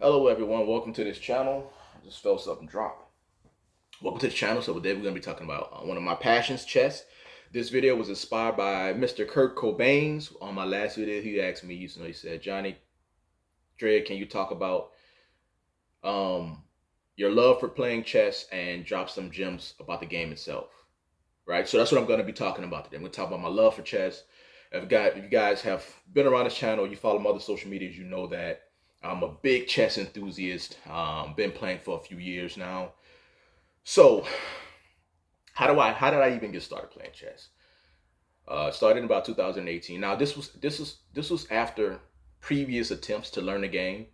Hello everyone, welcome to this channel. I just felt something drop. Welcome to the channel. So today we're going to be talking about one of my passions, chess. This video was inspired by Mr. Kurt Cobain's. On my last video, he asked me, he said, Johnny, Dre, can you talk about um, your love for playing chess and drop some gems about the game itself? Right? So that's what I'm going to be talking about today. I'm going to talk about my love for chess. If you guys have been around this channel, you follow my other social medias, you know that I'm a big chess enthusiast. Been playing for a few years now. So how did I even get started playing chess? Started in about 2018. Now this was after previous attempts to learn the game,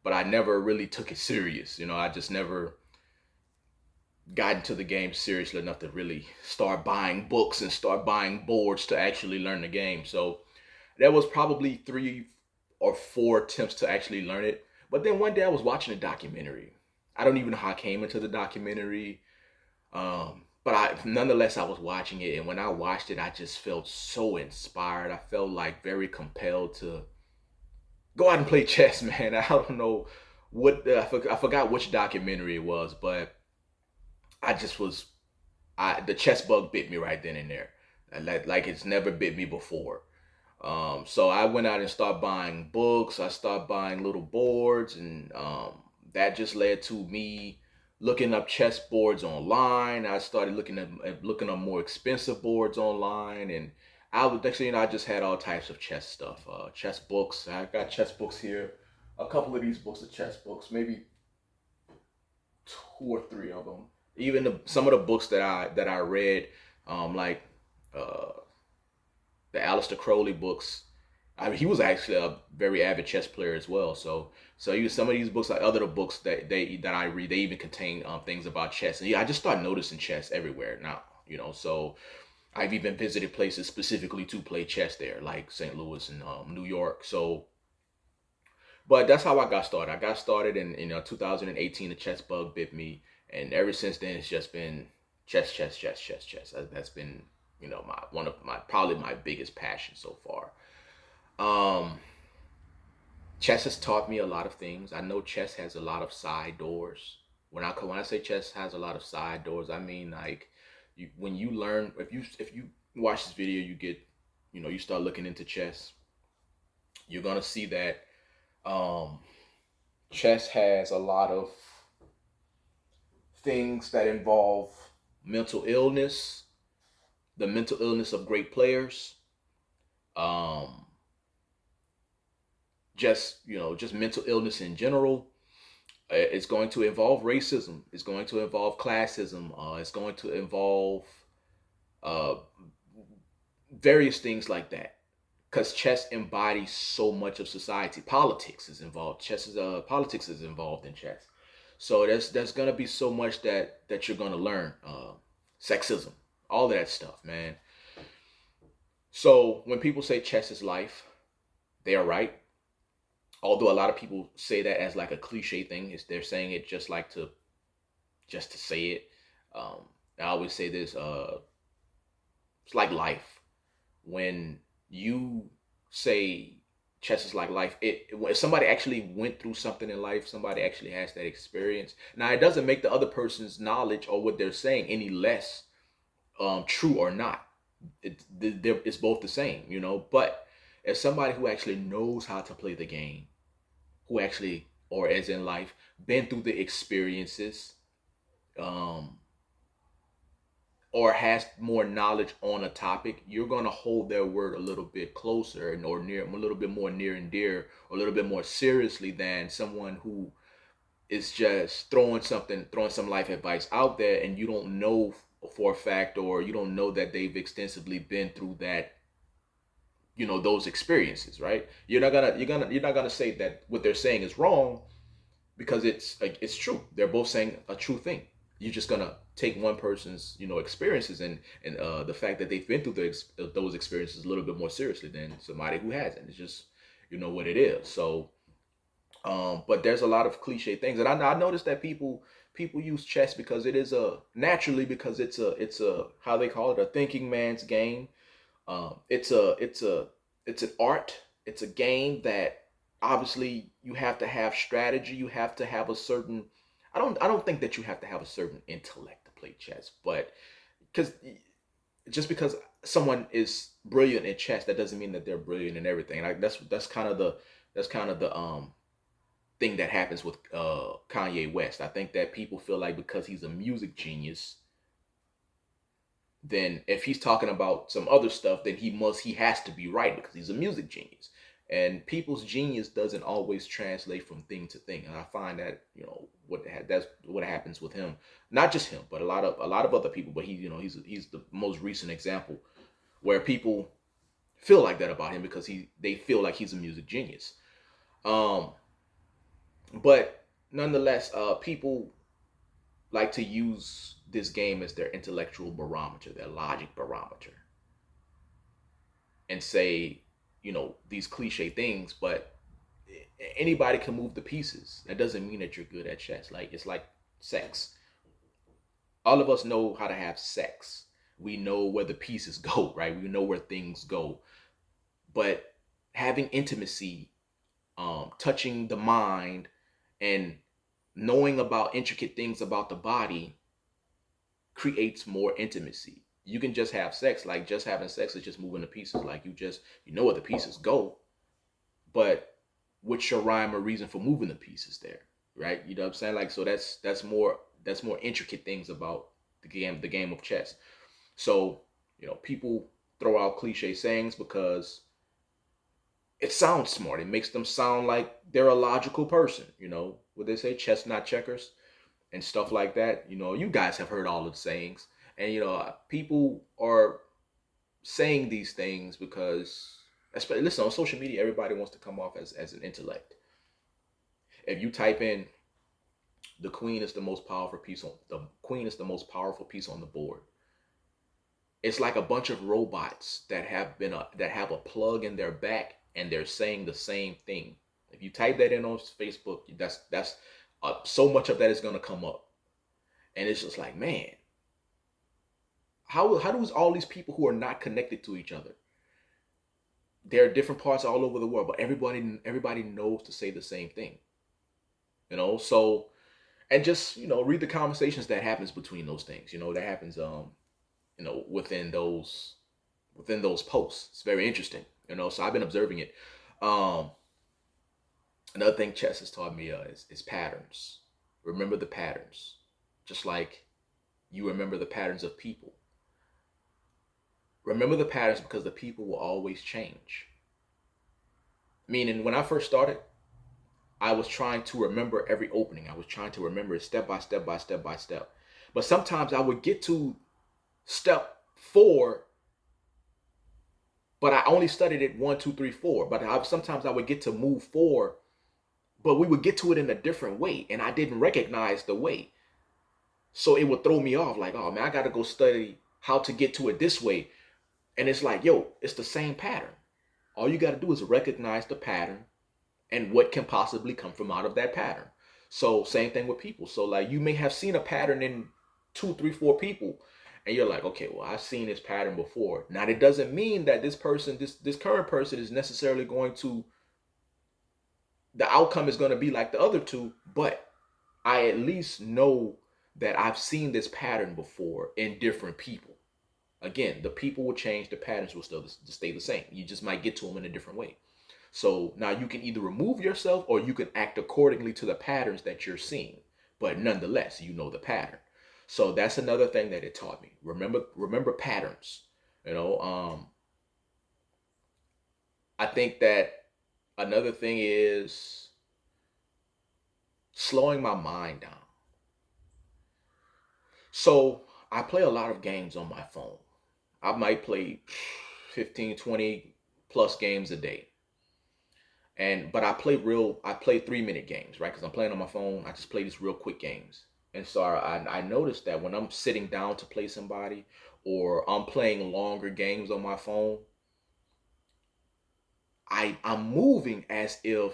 but I never really took it serious. I just never got into the game seriously enough to really start buying books and start buying boards to actually learn the game. So there was probably 3 or 4 attempts to actually learn it. But then one day I was watching a documentary. I don't even know how I came into the documentary. But nonetheless, I was watching it, and when I watched it, I just felt so inspired. I felt like very compelled to go out and play chess, man. I don't know I forgot which documentary it was, but I just was I the chess bug bit me right then and there, like it's never bit me before. So I went out and started buying books. I started buying little boards, and that just led to me looking up chess boards online. I started looking up more expensive boards online, and next thing you know, I just had all types of chess stuff, chess books. I got chess books here. A couple of these books are chess books, maybe 2 or 3 of them. Even some of the books that I read, like uh, the Aleister Crowley books. I mean, he was actually a very avid chess player as well. So some of these books, like other books that I read, they even contain things about chess. And yeah, I just started noticing chess everywhere now. So I've even visited places specifically to play chess there, like St. Louis and New York. So, but that's how I got started. I got started in 2018. The chess bug bit me, and ever since then, it's just been chess, chess, chess, chess, chess. That's been my one of my probably my biggest passion so far. Um, Chess has taught me a lot of things. I know chess has a lot of side doors. When I say chess has a lot of side doors, I mean like when you learn if you watch this video, you start looking into chess, you're gonna see that um, chess has a lot of things that involve mental illness, the mental illness of great players, um, just mental illness in general. It's going to involve racism. It's going to involve classism. It's going to involve uh, various things like that. Because chess embodies so much of society. Politics is involved. Politics is involved in chess. So there's gonna be so much that you're gonna learn. Sexism, all of that stuff, man. So when people say chess is life, they are right. Although a lot of people say that as like a cliche thing, is they're saying it just to say it. I always say this: it's like life. When you say chess is like life, if somebody actually went through something in life, somebody actually has that experience. Now, it doesn't make the other person's knowledge or what they're saying any less true or not. It's both the same. But as somebody who actually knows how to play the game, who actually, or as in life, been through the experiences, um, or has more knowledge on a topic, you're gonna hold their word a little bit closer and or near a little bit more near and dear, or a little bit more seriously than someone who is just throwing some life advice out there, and you don't know for a fact, or you don't know that they've extensively been through those experiences, right? You're not gonna say that what they're saying is wrong, because it's true. They're both saying a true thing. You're just gonna take one person's experiences and the fact that they've been through those experiences a little bit more seriously than somebody who hasn't. It's just what it is. So, but there's a lot of cliche things, and I noticed that people use chess because it is a naturally because it's a how they call it, a thinking man's game. It's an art. It's a game that obviously you have to have strategy. You have to have a certain. I don't think that you have to have a certain intellect to play chess, but because just because someone is brilliant in chess, that doesn't mean that they're brilliant in everything. Like that's kind of the thing that happens with Kanye West. I think that people feel like because he's a music genius, then if he's talking about some other stuff, then he has to be right because he's a music genius. And people's genius doesn't always translate from thing to thing. And I find that that's what happens with him. Not just him, but a lot of other people. But he's the most recent example where people feel like that about him because they feel like he's a music genius. Um, but nonetheless, people like to use this game as their intellectual barometer, their logic barometer, and say, these cliche things, but anybody can move the pieces. That doesn't mean that you're good at chess. Like it's like sex. All of us know how to have sex. We know where the pieces go, right? We know where things go. But having intimacy, touching the mind, and knowing about intricate things about the body creates more intimacy. You can just have sex, like just having sex is just moving the pieces. Like you know where the pieces go, but what's your rhyme or reason for moving the pieces there, right? You know what I'm saying? Like so that's more intricate things about the game of chess. So people throw out cliche sayings because it sounds smart. It makes them sound like they're a logical person. What they say, chess not checkers and stuff like that. You guys have heard all of the sayings, and people are saying these things because, especially, listen, on social media, everybody wants to come off as an intellect. If you type in the queen is the most powerful piece on the queen is the most powerful piece on the board, it's like a bunch of robots that have a plug in their back and they're saying the same thing. If you type that in on Facebook, that's so much of that is going to come up, and it's just like, man, how does all these people who are not connected to each other, there are different parts all over the world, but everybody knows to say the same thing. So, and just read the conversations that happens between those things. That happens within those posts. It's very interesting. So I've been observing it. Um, Another thing chess has taught me is patterns. Remember the patterns, just like you remember the patterns of people. Remember the patterns because the people will always change. Meaning, when I first started, I was trying to remember every opening. I was trying to remember it step by step by step by step. But sometimes I would get to step 4, but I only studied it 1, 2, 3, 4. But sometimes I would get to move 4, but we would get to it in a different way, and I didn't recognize the way. So it would throw me off, like, oh man, I gotta go study how to get to it this way. And it's like, yo, it's the same pattern. All you gotta do is recognize the pattern and what can possibly come from out of that pattern. So same thing with people. So like you may have seen a pattern in 2, 3, 4 people, and you're like, okay, well, I've seen this pattern before. Now it doesn't mean that this current person is necessarily going to, the outcome is going to be like the other two, but I at least know that I've seen this pattern before in different people. Again, the people will change, the patterns will still stay the same. You just might get to them in a different way. So now you can either remove yourself or you can act accordingly to the patterns that you're seeing. But nonetheless, you know the pattern. So that's another thing that it taught me. Remember patterns. I think that another thing is slowing my mind down. So I play a lot of games on my phone. I might play 15, 20 plus games a day. But I play 3-minute games, right? Because I'm playing on my phone. I just play these real quick games. And so I noticed that when I'm sitting down to play somebody, or I'm playing longer games on my phone, I'm moving as if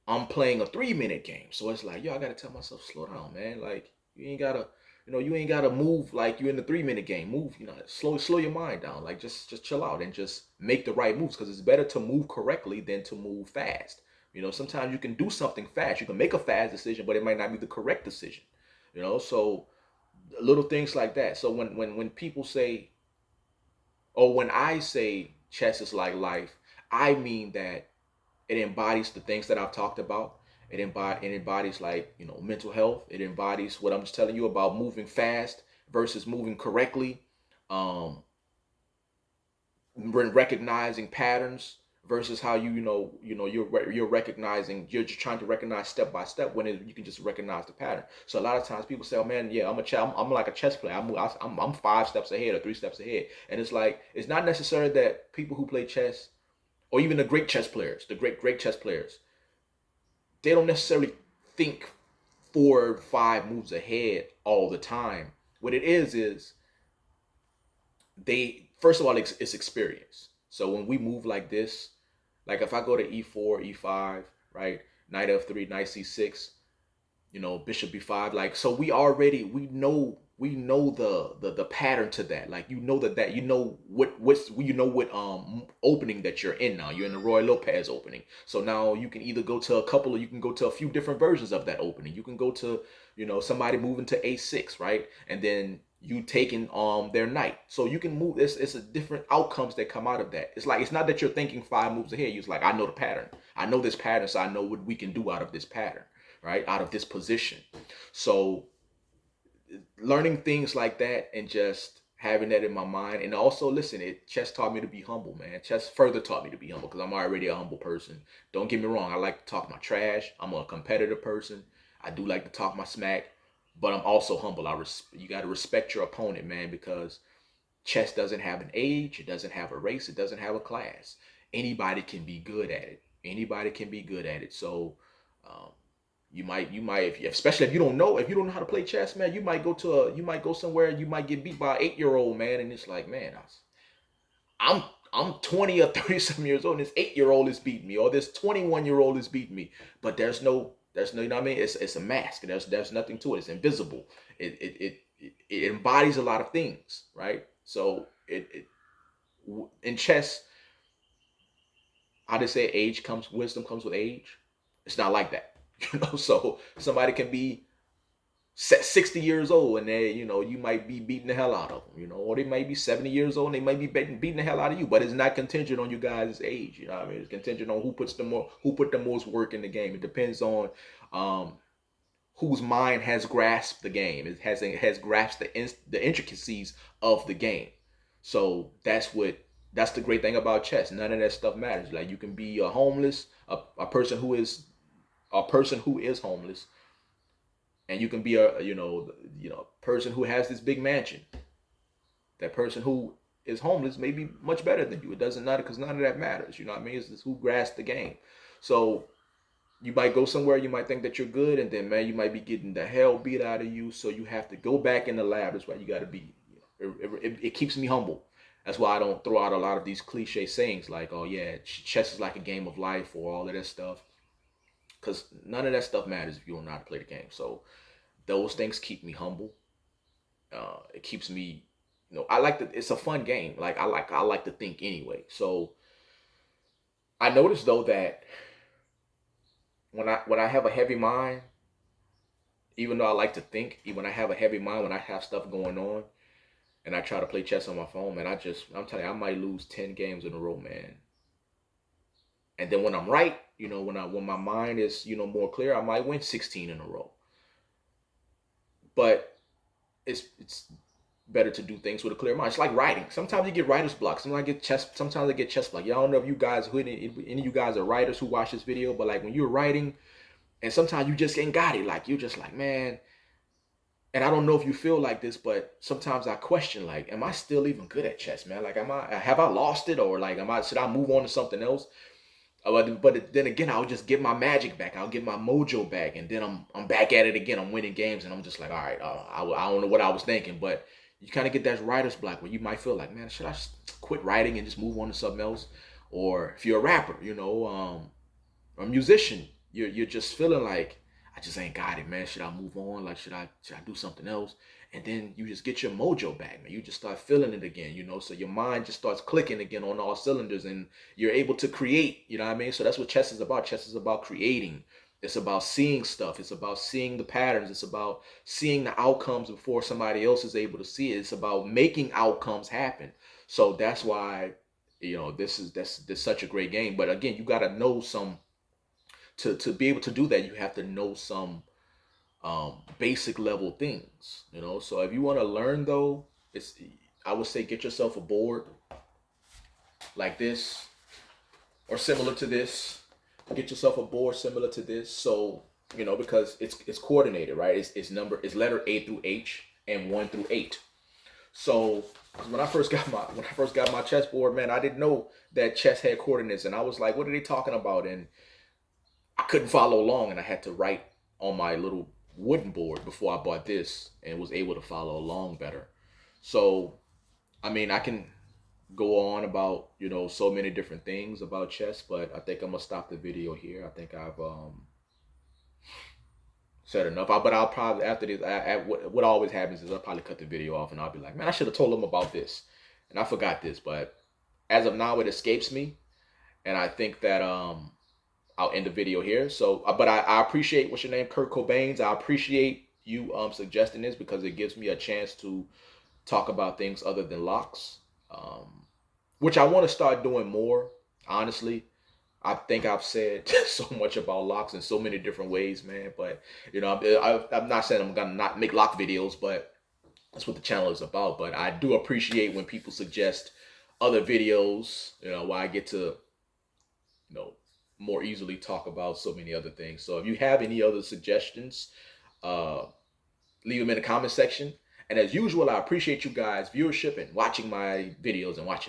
I'm playing a 3-minute game. So it's like, yo, I gotta tell myself, slow down, man. Like you ain't gotta move like you're in the 3-minute game. Move, slow your mind down. Like just chill out and just make the right moves, because it's better to move correctly than to move fast. Sometimes you can do something fast. You can make a fast decision, but it might not be the correct decision. So little things like that. So when people say, or when I say chess is like life, I mean that it embodies the things that I've talked about. It embodies like mental health. It embodies what I'm just telling you about moving fast versus moving correctly. Um, when recognizing patterns versus how you're recognizing, you're just trying to recognize step by step when you can just recognize the pattern. So a lot of times people say, oh man, yeah, I'm like a chess player. I'm 5 steps ahead or 3 steps ahead. And it's like, it's not necessary that people who play chess, or even the great chess players, the great chess players, they don't necessarily think 4 or 5 moves ahead all the time. What it is they, first of all, it's experience. So when we move like this, like if I go to e4, e5, right, knight f3, knight c6, bishop b5, like, so we know the pattern to that. Like, that what opening that you're in. Now you're in the Roy Lopez opening, so now you can either go to you can go to a few different versions of that opening. You can go to somebody moving to a6, right, and then you taking their knight, so you can move. It's a different outcomes that come out of that. It's like, it's not that you're thinking 5 moves ahead. You're like, I know the pattern, I know this pattern, so I know what we can do out of this pattern, right, out of this position. So learning things like that and just having that in my mind. And also, listen, chess taught me to be humble, man. Chess further taught me to be humble, because I'm already a humble person. Don't get me wrong, I like to talk my trash. I'm a competitive person. I do like to talk my smack, but I'm also humble. You got to respect your opponent, man, because chess doesn't have an age, it doesn't have a race, it doesn't have a class. Anybody can be good at it. Anybody can be good at it. So um, you might, especially if you don't know how to play chess, man, you might go somewhere, you might get beat by an 8-year-old, man, and it's like, man, I'm I'm 20 or 30 some years old, and this 8-year-old is beating me, or this 21-year-old is beating me. But there's no, you know what I mean? It's a mask. There's nothing to it. It's invisible. It embodies a lot of things, right? So in chess, I just say wisdom comes with age. It's not like that, So somebody can be 60 years old, and you might be beating the hell out of them, or they might be 70 years old and they might be beating the hell out of you. But it's not contingent on you guys' age. You know what I mean? It's contingent on who put the most work in the game. It depends on um, whose mind has grasped the game. It has grasped the intricacies of the game. So that's the great thing about chess. None of that stuff matters. Like, you can be a homeless, a person who is homeless, and you can be a person who has this big mansion. That person who is homeless may be much better than you. It doesn't matter, because none of that matters. You know what I mean? It's just who grasps the game. So you might go somewhere, you might think that you're good, and then, man, you might be getting the hell beat out of you. So you have to go back in the lab. That's why you got to be. It keeps me humble. That's why I don't throw out a lot of these cliche sayings like, "Oh yeah, chess is like a game of life," or all of that stuff, because none of that stuff matters if you don't know how to play the game. So those things keep me humble. It keeps me, I like to. It's a fun game. Like, I like to think anyway. So I noticed though that when I have a heavy mind, even though I like to think, even when I have a heavy mind, when I have stuff going on, and I try to play chess on my phone, man, I'm telling you, I might lose 10 games in a row, man. And then when I'm right, when my mind is more clear, I might win 16 in a row. But it's better to do things with a clear mind. It's like writing. Sometimes you get writer's block. Sometimes I get chess block. Y'all don't know if you guys, who any of you guys are writers who watch this video, but like when you're writing, and sometimes you just ain't got it. Like, you're just like, man. And I don't know if you feel like this, but sometimes I question, like, am I still even good at chess, man? Like, have I lost it, or like, should I move on to something else? But then again, I'll just get my magic back. I'll get my mojo back, and then I'm back at it again. I'm winning games, and I'm just like, all right, I don't know what I was thinking, but you kind of get that writer's block where you might feel like, man, should I just quit writing and just move on to something else? Or if you're a rapper, or a musician, you're just feeling like, I just ain't got it, man. Should I move on? Like, should I do something else? And then you just get your mojo back, man. You just start feeling it again, you know. So your mind just starts clicking again on all cylinders, and you're able to create. You know what I mean? So that's what chess is about. Chess is about creating. It's about seeing stuff. It's about seeing the patterns. It's about seeing the outcomes before somebody else is able to see it. It's about making outcomes happen. So that's why, you know, this such a great game. But again, you got to know some to be able to do that. You have to know some basic level things, you know. So if you want to learn though, it's I would say get yourself a board like this or similar to this. Get yourself a board similar to this, so you know, because it's coordinated, right? It's letter A through H and 1 through 8. So when I first got my chessboard, man, I didn't know that chess had coordinates, and I was like, what are they talking about? And I couldn't follow along, and I had to write on my little wooden board before I bought this, and was able to follow along better. So I mean, I can go on about, you know, so many different things about chess, but I think I'm gonna stop the video here. I think I've said enough. But I'll probably after this, what always happens is I'll probably cut the video off, and I'll be like, man, I should have told them about this, and I forgot this. But as of now, it escapes me, and I think that I'll end the video here. So, but I appreciate, what's your name, Kurt Cobain's. I appreciate you suggesting this, because it gives me a chance to talk about things other than locks. Which I want to start doing more, honestly. I think I've said so much about locks in so many different ways, man. But, you know, I'm not saying I'm going to not make lock videos, but that's what the channel is about. But I do appreciate when people suggest other videos, you know, where I get to, you know, more easily talk about so many other things. So if you have any other suggestions, uh, leave them in the comment section. And as usual, I appreciate you guys' viewership and watching my videos and watching